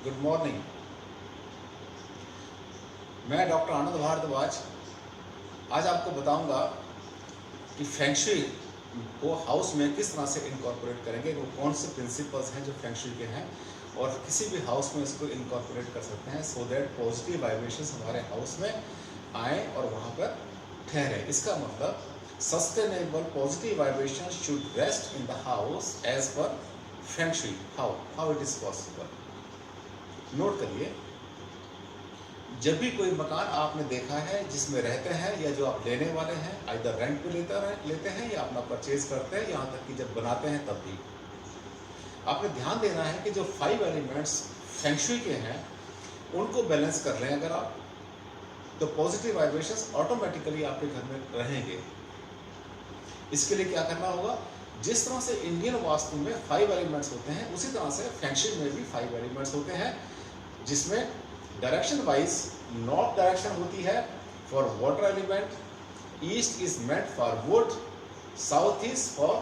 Good morning. मैं doctor आनंद भारद्वाज आज आपको बताऊंगा कि फेंग शुई को हाउस में किस तरह से इनकॉर्पोरेट करेंगे। वो कौन से प्रिंसिपल्स हैं जो फेंग शुई के हैं और किसी भी हाउस में इसको इनकॉर्पोरेट कर सकते हैं सो दैट पॉजिटिव वाइब्रेशंस हमारे हाउस में आए और वहाँ पर ठहरे। इसका मतलब sustainable positive vibration should rest in the house as per feng shui. How it is possible. Note करिए, जब भी कोई मकान आपने देखा है जिसमें रहते हैं या जो आप लेने वाले हैं, आइदर रेंट पे लेते हैं या अपना परचेज करते हैं, यहाँ तक कि जब बनाते हैं तब भी आपने ध्यान देना है कि जो 5 एलिमेंट्स फेंग शुई के हैं उनको बैलेंस कर लें अगर आप, तो पॉजिटिव वाइब्रेशंस ऑटोमेटिकली आपके घर में रहेंगे। इसके लिए क्या करना होगा, जिस तरह से इंडियन वास्तु में 5 एलिमेंट्स होते हैं उसी तरह से फेंग शुई में भी 5 एलिमेंट्स होते हैं, जिसमें डायरेक्शन वाइज नॉर्थ डायरेक्शन होती है for water element, east is meant for wood, south is for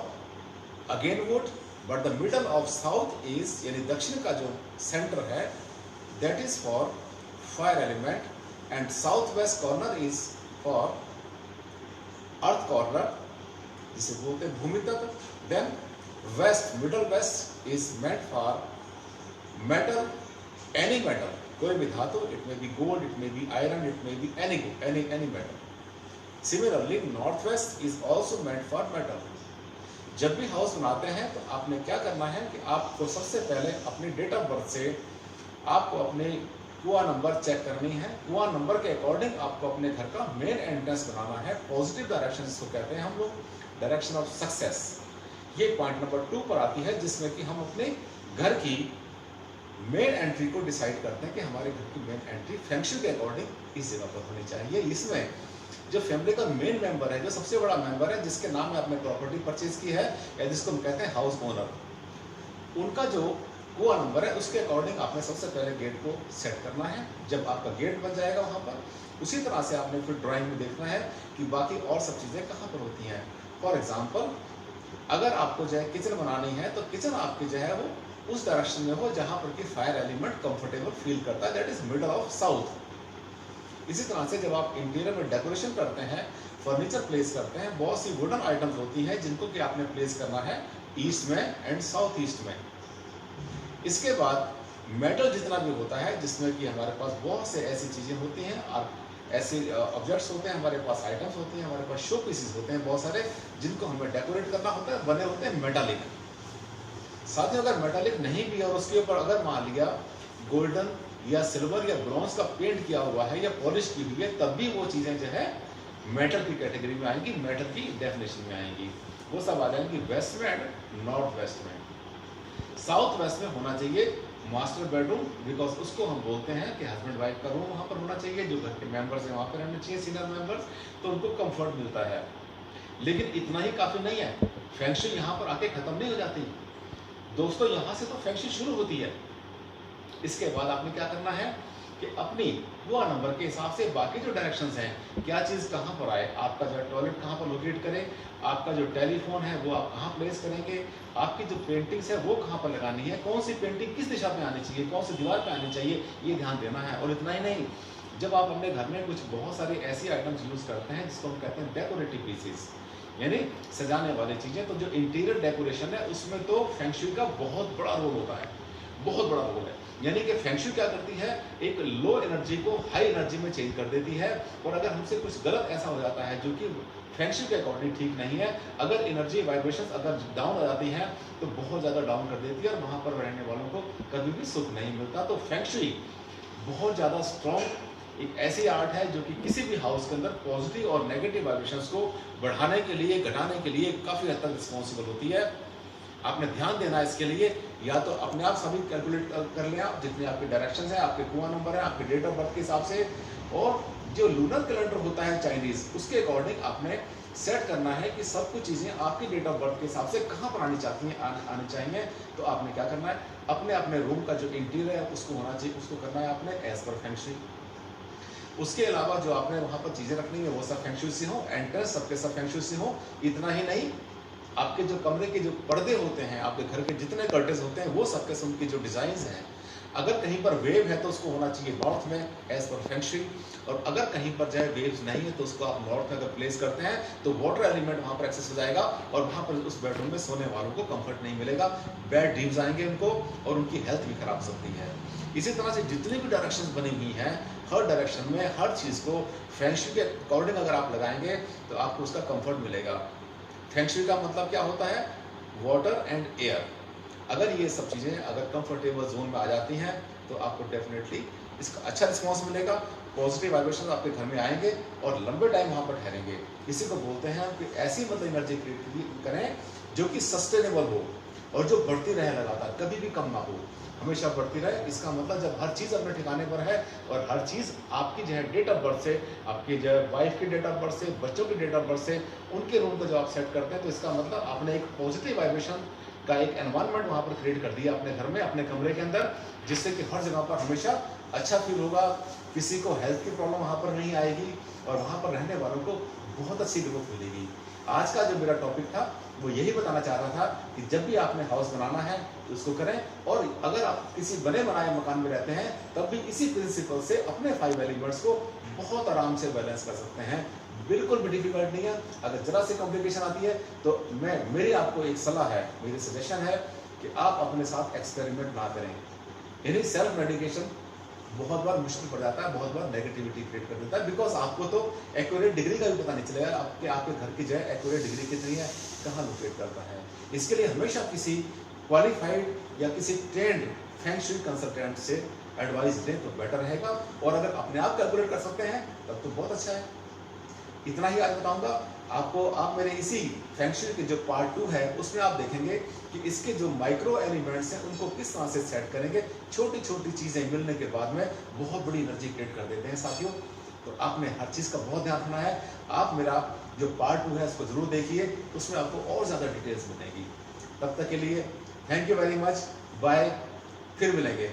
again wood, but the middle of south is यानी दक्षिण का जो सेंटर है that is for fire element, and south west corner is for earth corner जिसे बोलते हैं भूमि तत्व। Then west, middle west is meant for metal, any metal, कोई भी धातु, it may be gold, it may be iron, it may be any metal. Similarly north west is also meant for metal. जब भी house बनाते हैं तो आपने क्या करना है कि आपको सबसे पहले अपनी डेट ऑफ बर्थ से आपको अपने कुआं नंबर चेक करनी है। कुआं नंबर के अकॉर्डिंग आपको अपने घर का मेन एंट्रेंस बनाना है। पॉजिटिव डायरेक्शन इसको कहते हैं हम लोग, डायरेक्शन ऑफ सक्सेस। ये पॉइंट नंबर 2 पर आती है, जिसमें कि हम अपने घर की मेन एंट्री को डिसाइड करते हैं कि हमारे घर की मेन एंट्री फेंग शुई के अकॉर्डिंग इस जगह पर होनी चाहिए। इसमें जो फैमिली का मेन मेंबर है, जो सबसे बड़ा मेंबर है, जिसके नाम में आपने प्रॉपर्टी परचेज की है या जिसको हम कहते हैं हाउस ओनर, उनका जो कुआं नंबर है उसके अकॉर्डिंग आपने सबसे पहले गेट को सेट करना है। जब आपका गेट बन जाएगा वहाँ पर, उसी तरह से आपने फिर ड्राइंग में देखना है कि बाकी और सब चीज़ें कहाँ पर होती हैं। फॉर एग्जाम्पल, अगर आपको जो है किचन बनानी है तो किचन आपकी जो है वो उस डायरेक्शन में हो जहां पर कि फायर एलिमेंट कंफर्टेबल फील करता है, that is middle of south. इसी तरह से जब आप इंटीरियर में डेकोरेशन करते हैं, फर्नीचर प्लेस करते हैं, बहुत सी वुडन आइटम्स होती हैं जिनको कि आपने प्लेस करना है ईस्ट में एंड साउथ ईस्ट में। इसके बाद मेटल जितना भी होता है, जिसमें कि हमारे पास बहुत से ऐसी चीजें होती हैं और ऐसे ऑब्जेक्ट्स होते हैं, हमारे पास आइटम्स होते हैं, हमारे पास शो पीसेस होते हैं बहुत सारे, जिनको हमें डेकोरेट करना होता है, बने होते हैं मेटालिक। साथ ही अगर मेटालिक नहीं भी और उसके ऊपर अगर मान लिया गोल्डन या सिल्वर या ब्रॉन्ज का पेंट किया हुआ है या पॉलिश की हुई है, तब भी वो चीजें जो है मेटल की कैटेगरी में आएंगी, मेटल की डेफिनेशन में आएंगी। वो सब आ जाएंगी वेस्ट में एंड नॉर्थ वेस्ट में। साउथ वेस्ट में होना चाहिए मास्टर बेडरूम, बिकॉज उसको हम बोलते हैं कि हस्बैंड वाइफ का रूम वहाँ पर होना चाहिए। जो घर के मेंबर्स हैं वहाँ पर रहने चाहिए, सीनियर मेंबर्स, तो उनको कंफर्ट मिलता है। लेकिन इतना ही काफी नहीं है, फेंग शुई यहाँ पर आके खत्म नहीं हो जाती दोस्तों, यहाँ से तो फेंग शुई शुरू होती है। इसके बाद आपने क्या करना है कि अपनी कुआं नंबर के हिसाब से बाकी जो डायरेक्शंस हैं, क्या चीज़ कहाँ पर आए, आपका जो टॉयलेट कहाँ पर लोकेट करें, आपका जो टेलीफोन है वो आप कहाँ प्लेस करेंगे, आपकी जो पेंटिंग्स है वो कहाँ पर लगानी है, कौन सी पेंटिंग किस दिशा में आनी चाहिए, कौन सी दीवार पर आनी चाहिए, ये ध्यान देना है। और इतना ही नहीं, जब आप अपने घर में कुछ बहुत सारी ऐसी आइटम्स यूज़ करते हैं जिसको हम कहते हैं डेकोरेटिव पीसेस, यानी सजाने वाली चीजें, तो जो इंटीरियर डेकोरेशन है उसमें तो फेंग शुई का बहुत बड़ा रोल होता है, बहुत बड़ा रोल है। यानी कि फेंग शुई क्या करती है, एक लो एनर्जी को हाई एनर्जी में चेंज कर देती है। और अगर हमसे कुछ गलत ऐसा हो जाता है जो कि फेंग शुई के अकॉर्डिंग ठीक नहीं है, अगर एनर्जी वाइब्रेशंस अगर डाउन हो जाती है तो बहुत ज़्यादा डाउन कर देती है और वहाँ पर रहने वालों को कभी भी सुख नहीं मिलता। तो फेंग शुई बहुत ज़्यादा स्ट्रॉन्ग एक ऐसी आर्ट है जो कि किसी भी हाउस के अंदर पॉजिटिव और नेगेटिव वाइब्रेशंस को बढ़ाने के लिए, घटाने के लिए काफ़ी हद तक रिस्पॉन्सिबल होती है। आपने ध्यान देना है इसके लिए, या तो अपने आप सभी कैलकुलेट कर लें आप, जितने आपके डायरेक्शंस हैं, आपके कुआं नंबर है, आपके डेट ऑफ बर्थ के हिसाब से, और जो लूनर कैलेंडर होता है चाइनीज, उसके अकॉर्डिंग आपने सेट करना है कि सब कुछ चीज़ें आपकी डेट ऑफ बर्थ के हिसाब से कहाँ पर आनी चाहिए। तो आपने क्या करना है, अपने अपने रूम का जो इंटीरियर है उसको होना चाहिए, उसको करना है आपने एज पर फेंग शुई। उसके अलावा जो आपने वहाँ पर चीज़ें रखनी है वो सब फेंग शुई से हो, एंट्रेंस सबके सब फेंग शुई से हो। इतना ही नहीं, आपके जो कमरे के जो पर्दे होते हैं, आपके घर के जितने कर्टेन्स होते हैं, वो सबके सब उनकी जो डिज़ाइंस हैं अगर कहीं पर वेव है तो उसको होना चाहिए नॉर्थ में एज पर फेंग शुई, और अगर कहीं पर जो है वेव्स नहीं है तो उसको आप नॉर्थ में अगर प्लेस करते हैं तो वाटर एलिमेंट वहाँ पर एक्सेस हो जाएगा और वहाँ पर उस बेडरूम में सोने वालों को कंफर्ट नहीं मिलेगा, बैड ड्रीम्स आएंगे उनको और उनकी हेल्थ भी खराब हो सकती है। इसी तरह से जितनी भी डायरेक्शंस बनी हुई हैं, हर डायरेक्शन में हर चीज़ को फेंग शुई के अकॉर्डिंग अगर आप लगाएंगे तो आपको उसका कंफर्ट मिलेगा। फेंग शुई का मतलब क्या होता है? Water and air. अगर ये सब चीज़ें अगर कंफर्टेबल जोन में आ जाती हैं तो आपको डेफिनेटली इसका अच्छा रिस्पॉन्स मिलेगा, पॉजिटिव वाइब्रेशन आपके घर में आएंगे और लंबे टाइम वहाँ पर ठहरेंगे। इसी को बोलते हैं कि ऐसी मतलब एनर्जी क्रिएट करें जो कि सस्टेनेबल हो और जो बढ़ती रहे लगातार, कभी भी कम ना हो, हमेशा बढ़ती रहे। इसका मतलब जब हर चीज़ अपने ठिकाने पर है और हर चीज़ आपकी जो है डेट ऑफ बर्थ से, आपकी जो है वाइफ की डेट ऑफ बर्थ से, बच्चों की डेट ऑफ बर्थ से, उनके रूम को जब आप सेट करते हैं तो इसका मतलब आपने एक पॉजिटिव वाइब्रेशन का एक एनवायरनमेंट वहाँ पर क्रिएट कर दिया अपने घर में, अपने कमरे के अंदर, जिससे कि हर जगह पर हमेशा अच्छा फील होगा, किसी को हेल्थ की प्रॉब्लम वहाँ पर नहीं आएगी और वहाँ पर रहने वालों को बहुत अच्छी ग्रोथ मिलेगी। आज का जो मेरा टॉपिक था वो यही बताना चाह रहा था कि जब भी आपने हाउस बनाना है तो उसको करें, और अगर आप किसी बने बनाए मकान में रहते हैं तब भी इसी प्रिंसिपल से अपने 5 एलिमेंट्स को बहुत आराम से बैलेंस कर सकते हैं। बिल्कुल भी डिफिकल्ट नहीं है। अगर जरा से कॉम्प्लिकेशन आती है तो मेरी आपको एक सलाह है, मेरी सजेशन है कि आप अपने साथ एक्सपेरिमेंट ना करें। यानी सेल्फ मेडिकेशन बहुत बार मुश्किल पड़ जाता है, बहुत बार नेगेटिविटी क्रिएट कर देता है, बिकॉज आपको तो एक्यूरेट डिग्री का भी पता नहीं चलेगा आपके घर की जो है एक्यूरेट डिग्री कितनी है, कहाँ लोकेट करता है। इसके लिए हमेशा किसी क्वालिफाइड या किसी ट्रेंड फेंग शुई कंसल्टेंट से एडवाइस लें तो बेटर रहेगा, और अगर अपने आप कैलकुलेट कर सकते हैं तब तो बहुत अच्छा है। इतना ही आज बताऊंगा आपको। आप मेरे इसी फेंग शुई के जो पार्ट 2 है उसमें आप देखेंगे कि इसके जो माइक्रो एलिमेंट्स हैं उनको किस तरह से सेट करेंगे। छोटी छोटी चीज़ें मिलने के बाद में बहुत बड़ी एनर्जी क्रिएट कर देते हैं साथियों। तो आपने हर चीज़ का बहुत ध्यान रखना है। आप मेरा जो पार्ट 2 है उसको ज़रूर देखिए, उसमें आपको और ज़्यादा डिटेल्स मिलेंगी। तब तक के लिए thank you very much, bye, फिर मिलेंगे।